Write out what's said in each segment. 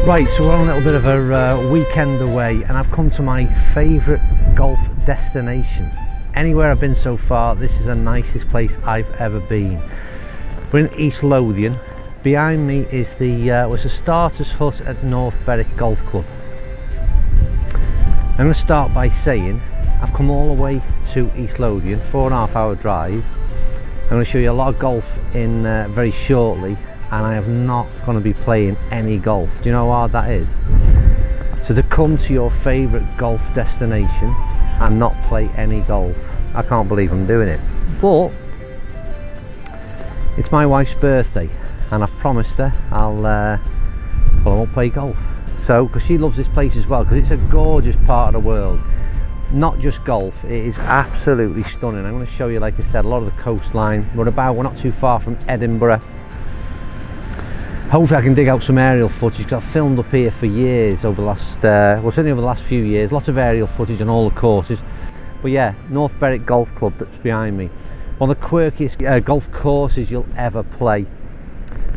Right, so we're on a little bit of a weekend away, and I've come to my favourite golf destination. Anywhere I've been so far, this is the nicest place I've ever been. We're in East Lothian. Behind me is was a starter's hut at North Berwick Golf Club. I'm going to start by saying I've come all the way to East Lothian, 4.5 hour drive. I'm going to show you a lot of golf in very shortly, and I am not going to be playing any golf. Do you know how hard that is? So to come to your favourite golf destination and not play any golf, I can't believe I'm doing it. But it's my wife's birthday, and I've promised her I won't play golf. So, because she loves this place as well, because it's a gorgeous part of the world. Not just golf, it is absolutely stunning. I'm going to show you, like I said, a lot of the coastline. We're not too far from Edinburgh. Hopefully I can dig out some aerial footage, because I've filmed up here for years over the last, well, certainly over the last few years. Lots of aerial footage on all the courses. But yeah, North Berwick Golf Club that's behind me. One of the quirkiest golf courses you'll ever play.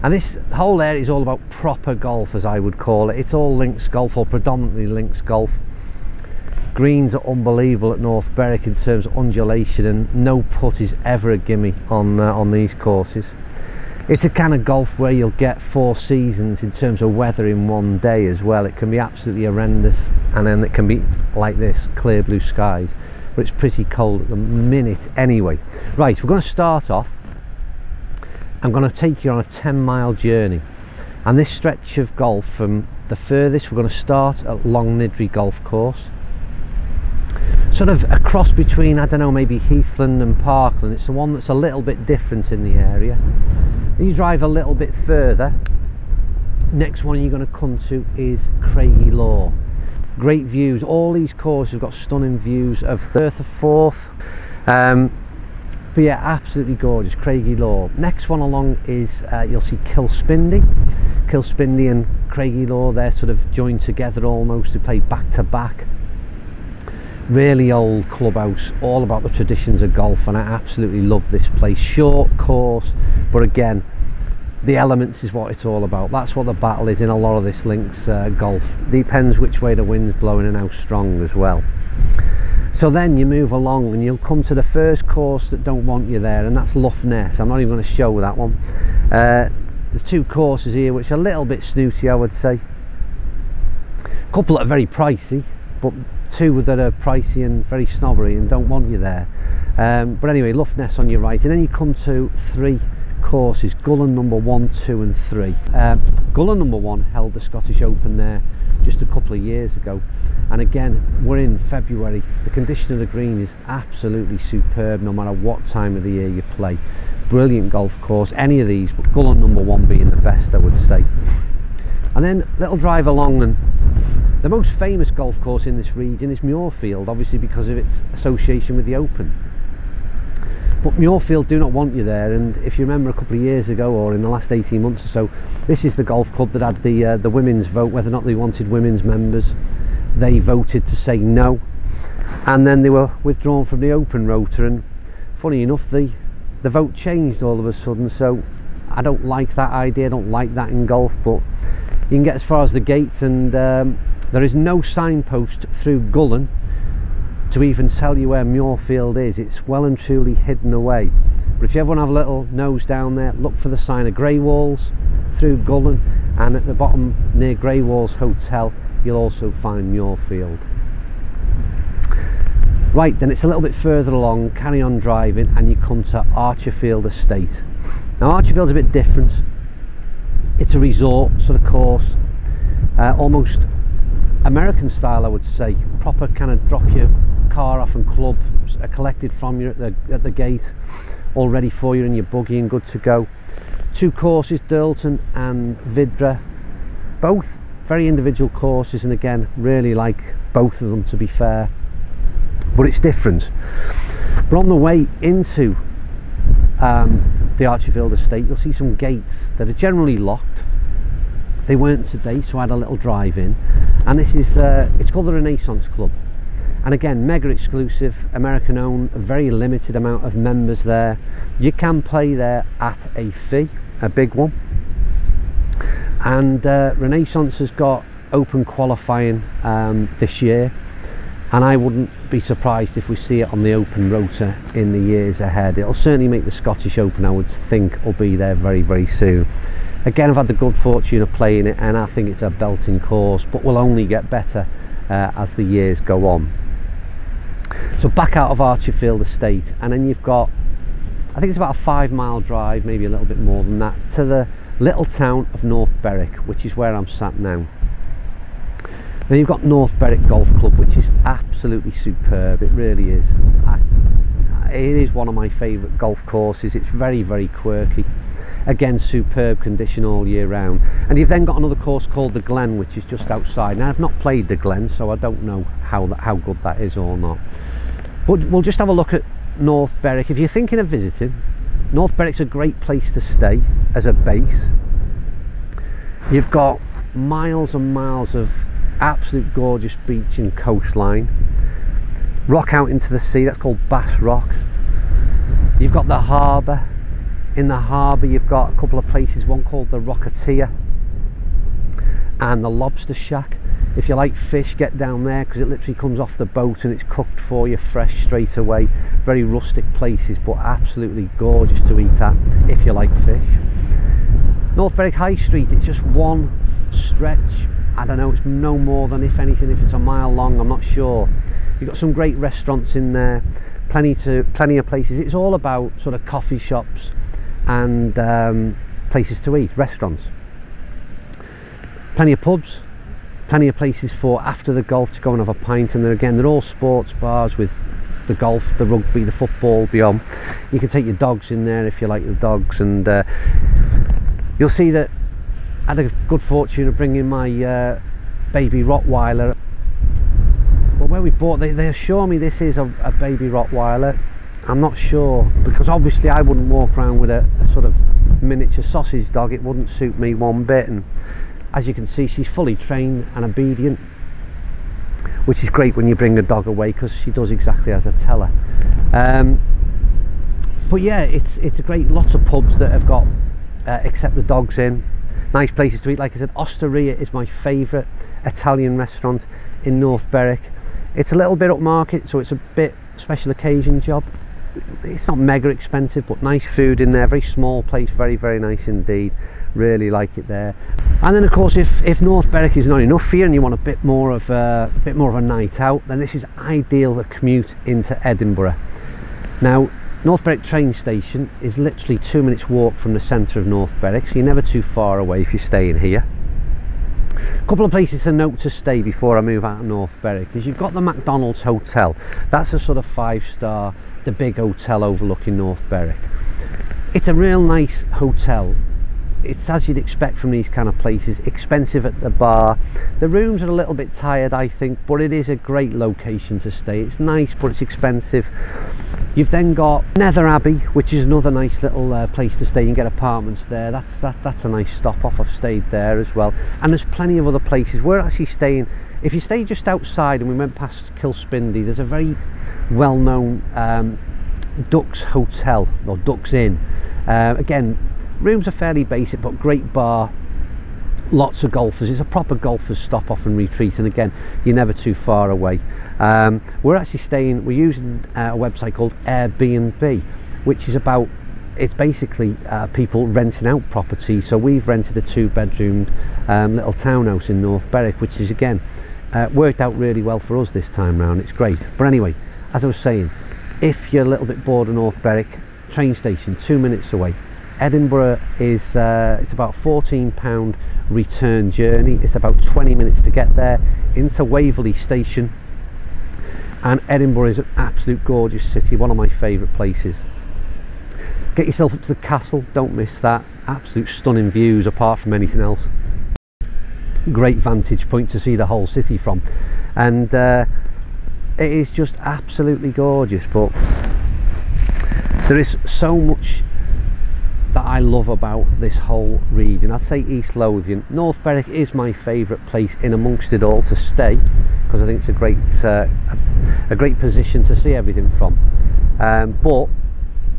And this whole area is all about proper golf, as I would call it. It's all links golf, or predominantly links golf. Greens are unbelievable at North Berwick in terms of undulation, and no putt is ever a gimme on these courses. It's a kind of golf where you'll get 4 seasons in terms of weather in one day as well. It can be absolutely horrendous, and then it can be like this, clear blue skies, but it's pretty cold at the minute anyway. Right, we're going to start off. I'm going to take you on a 10-mile journey, and this stretch of golf from the furthest, we're going to start at Longnidry Golf Course, sort of a cross between, I don't know, maybe Heathland and Parkland. It's the one that's a little bit different in the area. You drive a little bit further, next one you're going to come to is Craigie Law. Great views. All these courses have got stunning views of Firth of Forth. But yeah, absolutely gorgeous, Craigie Law. Next one along is, you'll see Kilspindy. Kilspindy and Craigie Law, they're sort of joined together almost. They play back to back. Really old clubhouse, all about the traditions of golf, and I absolutely love this place. Short course, but again, the elements is what it's all about. That's what the battle is in a lot of this links golf. Depends which way the wind's blowing and how strong as well. So then you move along and you'll come to the first course that don't want you there, and that's Lough Ness. I'm not even going to show that one. The 2 courses here which are a little bit snooty, I would say. A couple that are very pricey, but 2 that are pricey and very snobbery and don't want you there. But anyway, Lough Ness on your right, and then you come to 3 courses, Gullen number 1, 2 and 3. Gullen number 1 held the Scottish Open there just a couple of years ago, and again, we're in February. The condition of the green is absolutely superb no matter what time of the year you play. Brilliant golf course, any of these, but Gullen number 1 being the best, I would say. And then little drive along, and the most famous golf course in this region is Muirfield, obviously because of its association with the Open. But Muirfield do not want you there, and if you remember a couple of years ago, or in the last 18 months or so, this is the golf club that had the women's vote, whether or not they wanted women's members. They voted to say no, and then they were withdrawn from the Open rota, and funny enough, the vote changed all of a sudden. So I don't like that idea, I don't like that in golf, but you can get as far as the gates, and there is no signpost through Gullen to even tell you where Muirfield is. It's well and truly hidden away. But if you ever want to have a little nose down there, look for the sign of Grey Walls through Gullen, and at the bottom near Grey Walls Hotel you'll also find Muirfield. Right, then it's a little bit further along, carry on driving, and you come to Archerfield Estate. Now Archerfield's a bit different. It's a resort sort of course, almost American style, I would say. Proper kind of drop your car off, and clubs are collected from you at the gate, all ready for you in your buggy and good to go. 2 courses, Dirleton and Vidra, both very individual courses, and again, really like both of them, to be fair, but it's different. But on the way into the Archerfield Estate, you'll see some gates that are generally locked. They weren't today, so I had a little drive in, and this is it's called the Renaissance Club, and again, mega exclusive, American owned, a very limited amount of members there. You can play there at a fee, a big one, And Renaissance has got open qualifying this year, and I wouldn't be surprised if we see it on the open rota in the years ahead. It'll certainly make the Scottish Open, I would think, will be there very, very soon. Again, I've had the good fortune of playing it, and I think it's a belting course, but will only get better as the years go on. So back out of Archerfield Estate, and then you've got, I think it's about a 5-mile drive, maybe a little bit more than that, to the little town of North Berwick, which is where I'm sat now. Then you've got North Berwick Golf Club, which is absolutely superb. It really is. It is one of my favourite golf courses. It's very, very quirky. Again, superb condition all year round. And you've then got another course called the Glen, which is just outside. Now, I've not played the Glen, so I don't know how good that is or not. But we'll just have a look at North Berwick. If you're thinking of visiting, North Berwick's a great place to stay as a base. You've got miles and miles of absolute gorgeous beach and coastline. Rock out into the sea, that's called Bass Rock. You've got the harbour. In the harbour you've got a couple of places, one called the Rocketeer and the Lobster Shack. If you like fish, get down there, because it literally comes off the boat and it's cooked for you fresh straight away. Very rustic places, but absolutely gorgeous to eat at if you like fish. North Berwick High Street, it's just one stretch. I don't know, it's no more than, if anything, if it's a mile long, I'm not sure. You've got some great restaurants in there, plenty of places. It's all about sort of coffee shops and places to eat, restaurants. Plenty of pubs, plenty of places for after the golf to go and have a pint, and they're all sports bars with the golf, the rugby, the football beyond. You can take your dogs in there if you like the dogs, and you'll see that I had a good fortune of bringing my baby Rottweiler. Well, where we bought, they assure me this is a baby Rottweiler. I'm not sure, because obviously I wouldn't walk around with a sort of miniature sausage dog. It wouldn't suit me one bit, and as you can see, she's fully trained and obedient, which is great when you bring a dog away, because she does exactly as I tell her. But yeah, it's a great, lots of pubs that have got accept the dogs in. Nice places to eat. Like I said, Osteria is my favourite Italian restaurant in North Berwick. It's a little bit upmarket, so it's a bit special occasion job. It's not mega expensive, but nice food in there. Very small place, very, very nice indeed. Really like it there. And then of course, if North Berwick is not enough for you and you want a bit more of a night out, then this is ideal to commute into Edinburgh. Now, North Berwick train station is literally 2 minutes walk from the centre of North Berwick, so you're never too far away if you're staying here. A couple of places to note to stay before I move out of North Berwick is you've got the McDonald's Hotel. That's a sort of 5-star, the big hotel overlooking North Berwick. It's a real nice hotel. It's as you'd expect from these kind of places. Expensive at the bar. The rooms are a little bit tired, I think, but it is a great location to stay. It's nice, but it's expensive. You've then got Nether Abbey, which is another nice little place to stay. You can get apartments there. That's a nice stop off. I've stayed there as well. And there's plenty of other places. We're actually staying, if you stay just outside, and we went past Kilspindie, there's a very well-known Ducks Hotel, or Ducks Inn. Again, rooms are fairly basic, but great bar, lots of golfers. It's a proper golfers stop off and retreat, and again, you're never too far away. We're using a website called Airbnb, which is about, it's basically people renting out property. So we've rented a 2-bedroomed little townhouse in North Berwick, which is again worked out really well for us this time round. It's great. But anyway, as I was saying, if you're a little bit bored of North Berwick, train station 2 minutes away. Edinburgh is it's about £14 return journey. It's about 20 minutes to get there into Waverley Station, and Edinburgh is an absolute gorgeous city, one of my favourite places. Get yourself up to the castle, don't miss that. Absolute stunning views apart from anything else. Great vantage point to see the whole city from, and it is just absolutely gorgeous. But there is so much that I love about this whole region. I'd say East Lothian. North Berwick is my favourite place in amongst it all to stay, because I think it's a great position to see everything from. But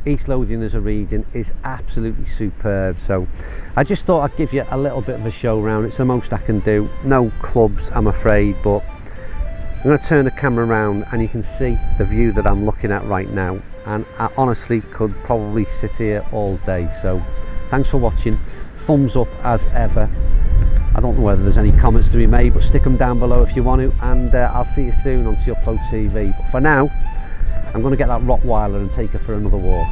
East Lothian as a region is absolutely superb. So I just thought I'd give you a little bit of a show round. It's the most I can do. No clubs, I'm afraid, but I'm going to turn the camera around and you can see the view that I'm looking at right now, and I honestly could probably sit here all day. So thanks for watching. Thumbs up as ever. I don't know whether there's any comments to be made, but stick them down below if you want to, and I'll see you soon on Upload TV. But for now, I'm going to get that Rottweiler and take her for another walk.